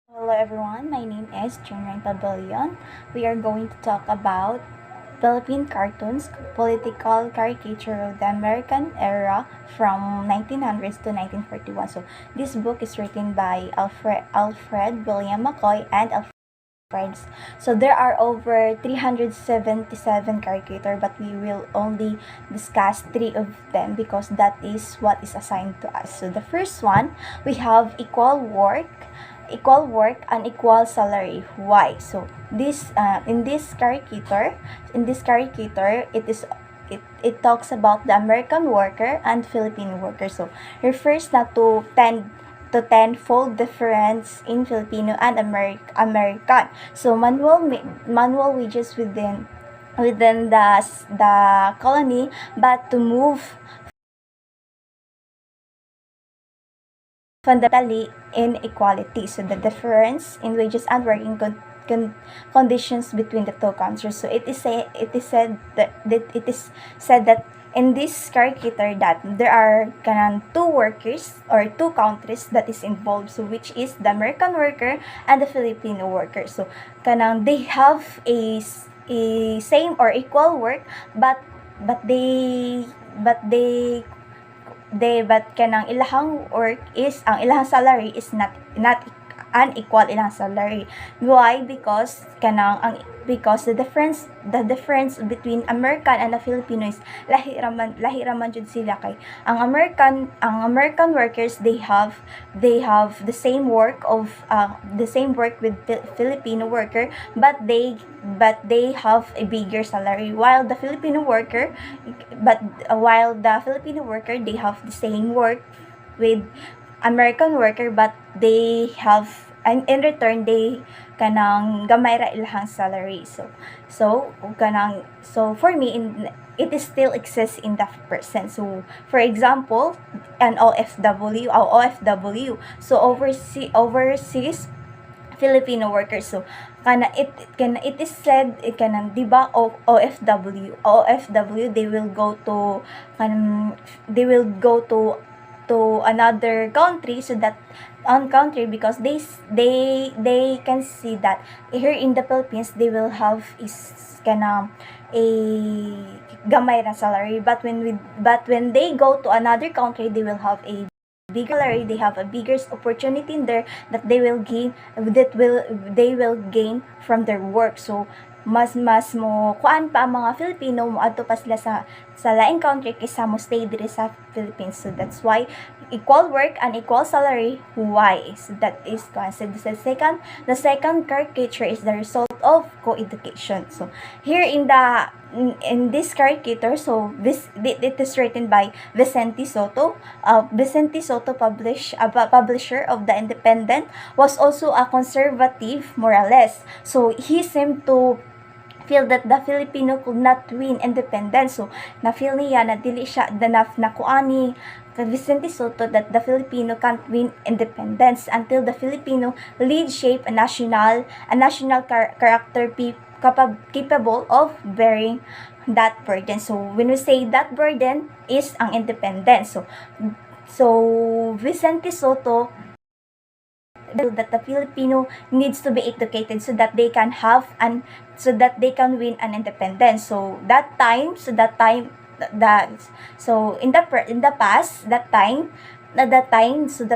Hello everyone, my name is Junrain Pabalion. We are going to talk about Philippine cartoons, political caricature of the American era from 1900s to 1941. So this book is written by Alfred William McCoy and Alfred. So there are over 377 caricature, but we will only discuss three of them because that is what is assigned to us. So the first one, we have equal work and equal salary. Why? So this in this caricature it talks about the American worker and Filipino worker. So refers na to tenfold difference in Filipino and American. So manual wages within the colony, but to move fundamentally inequality. So the difference in wages and working conditions between the two countries. So it is said that in this caricature that there are two workers or two countries that is involved. So which is the American worker and the Filipino worker. So they have a same or equal work, but but they but but kanang ilahang work is ang ilahang salary is not unequal ilang salary. Why? Because the difference between American and the Filipino is lahi raman jud sila kay ang American workers, they have the same work with Filipino worker, but they have a bigger salary, while the Filipino worker, they have the same work with American worker, but they have, and in return they gamay ra ilahang salary. So for me, it is still exists in the person. So for example, an OFW, so overseas Filipino workers. So it is said di ba, OFW, they will go to another country, so that on country, because they can see that here in the Philippines they will have is a gamay na salary, but when they go to another country, they will have a bigger salary, they have a bigger opportunity in there that they will gain from their work. So mas mo kuan pa ang mga Filipino, moadto pa sila sa laing country kaysa mo stay diri sa Philippines. So that's why equal work and equal salary. Why? So that is concept. The second caricature is the result of co-education. So here in this caricature, so it is written by Vicente Soto. Vicente Soto, publisher of the Independent, was also a conservative moralist. So he seemed to feel that the Filipino could not win independence. So na-feel niya na dili siya nakuani kay Vicente Soto that the Filipino can't win independence until the Filipino lead shape a national character capable of bearing that burden. So when we say that burden is ang independence, so Vicente Soto that the Filipino needs to be educated so that they can win an independence. So in the past, so the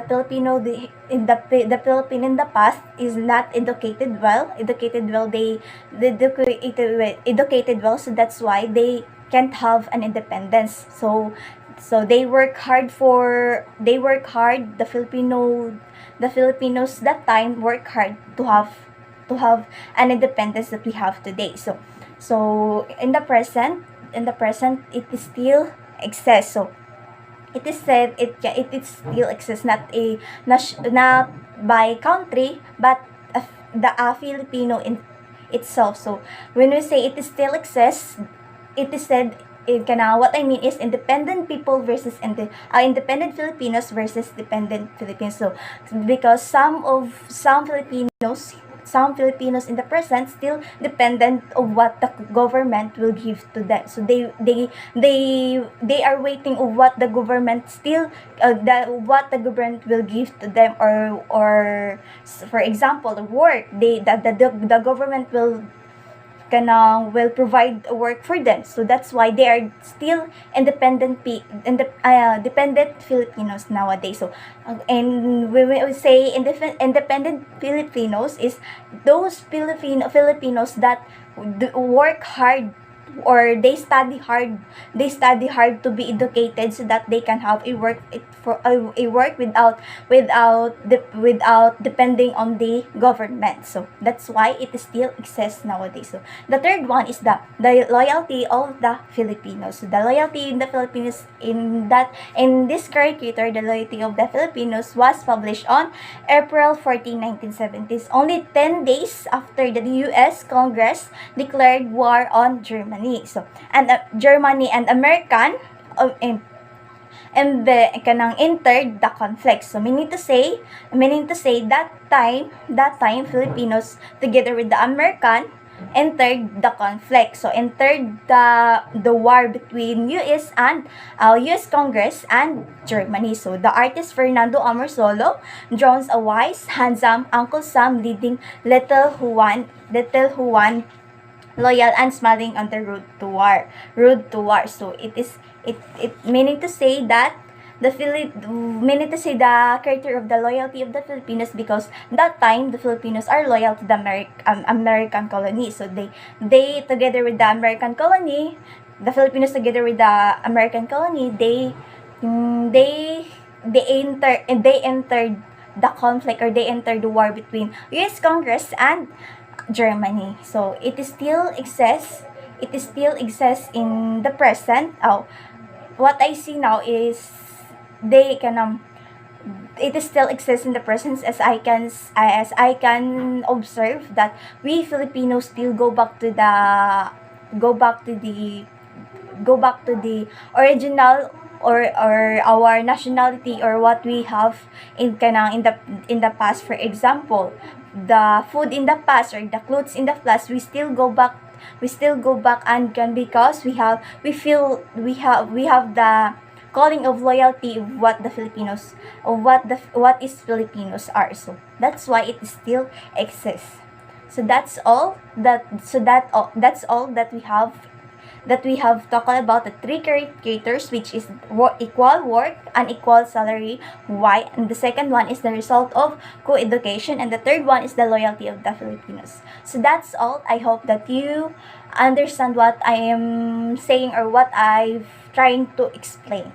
Filipino the Philippine in the past is not educated well. Educated well, so that's why they can't have an independence. So they work hard, the Filipinos that time work hard to have an independence that we have today. So in the present, it is still exists. So it is said it still exists, not by country, but the Filipino in itself. So when we say it is still exists, it is said what I mean is independent people versus independent Filipinos versus dependent Filipinos. So because some some Filipinos in the present still dependent of what the government will give to them. So they are waiting of what the government still what the government will give to them, or for example work, the government will provide work for them. So that's why they are still dependent Filipinos nowadays. So and we will say independent Filipinos is those Filipinos that work hard, or they study hard to be educated so that they can have a work without depending on the government. So that's why it still exists nowadays. So the third one is the loyalty of the Filipinos. So the loyalty in the Filipinos, in this caricature, the loyalty of the Filipinos was published on April 14, 1970s, only 10 days after the US Congress declared war on Germany. So and Germany and American and the kanang entered the conflict. So meaning to say that time Filipinos together with the American entered the conflict. So entered the war between US Congress and Germany. So the artist Fernando Amorsolo draws a wise, handsome Uncle Sam leading little Juan loyal and smiling on the road to war. So it meaning to say that the character of the loyalty of the Filipinos, because that time the Filipinos are loyal to the American colony. So they together with the American colony, the Filipinos together with the American colony, they entered the conflict, or they entered the war between US Congress and Germany. So it still exists. It still exists in the present. What I see now is they can it still exists in the present, as I can observe that we Filipinos still go back to the original, or our nationality, or what we have in the past. For example, the food in the past, or the clothes in the past, we still go back and can, because we have the calling of loyalty of what the Filipinos, of what is Filipinos are. So that's why it still exists. So that's all that we have talked about the three caricatures, which is equal work and equal salary. Why? And the second one is the result of co-education, and the third one is the loyalty of the Filipinos. So that's all. I hope that you understand what I am saying, or what I'm trying to explain.